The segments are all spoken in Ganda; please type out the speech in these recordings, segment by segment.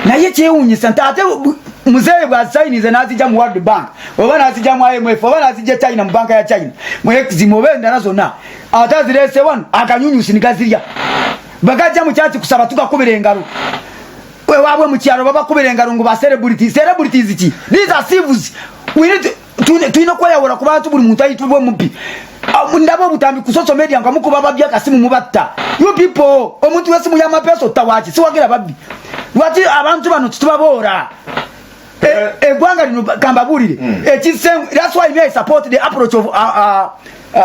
naye kyewunyisa nti ate muzeeyi bw'asainize n'azijja mu World Bank oba n'azijja mu IMF oba n'azijja China mu banka ya China mu Exim oba endala zonna ate azireese wano akanyunyusi ni gazirya bagajja mu kyaki kusaba tugakubira engalo wewaabwe mu kyalo babakubira engalo ngo ba celebrities ki these are civils tulina okweyawula ku bantu buli muntu ayitibwe mubbi ndaba obutambi ku social media nga mukuba babbi akasimu mubatta you people omuntu wesimu y'amapeesa ottawaki siwagira babbi lwaki abantu bano tutubaboora eggwanga lino kambabulire that's why I support the approach of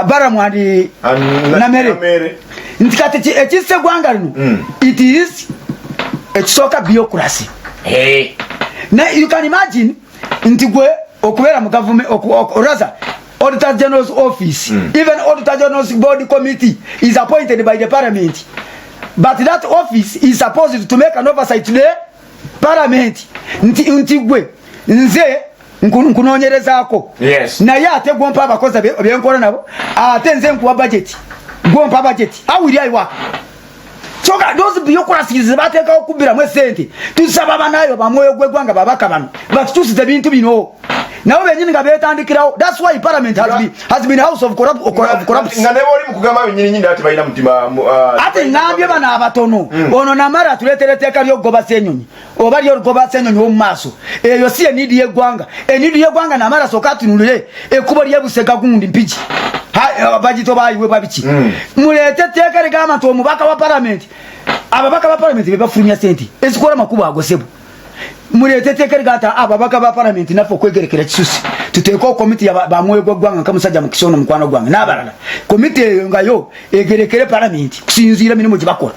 Baramu and Namere nti kati ekisse eggwanga lino it is ekisooka bureaucracy. Now you can imagine nti gwe okubeera mu government oraza Auditor General's office even Auditor General's board committee is appointed by the parliament, but that office is supposed to make an oversight to the parliament. Nti gwe nze nkunoonyerezaako naye ate gwompa abakozi byenkola nabo ate nze nkuwa budget gwompa budget how will I work? So those bureaucracies bateekawo kubbiramu esente tusaba banayo bamwoyo gw'eggwanga babaka bano batutuusize bintu bino nabo benyini nga beetandikirawo. That's why parliament has been house of corruption. Nga nebo oli mukugamba benyini nyinda ati balina mutima ate ngambye bana abatono ono namara tuleetera etteeka ly'okugoba ssenyonyi oba ly'okugoba ssenyonyi w'omu maaso eyo si eniidi y'eggwanga. Eniidi y'eggwanga namara sooka atunulire ekkubo ly'ebusega gundi mpiki bagito bayiwe babiki muleete etteeka ligamba nti omubaka wa parliament ababaka ba parliament be bafulumya sente ezikola makubo agosebo muleete etteeka ligamba ababaka ba parliament naffe okwegerekera kisusi tuteekao komiti bamwoyo gw'eggwanga nka musajja mukisono mukwano gwange n'abalala komiti eyo nga yo egerekere parliament kusinziira mirimu gye bakola.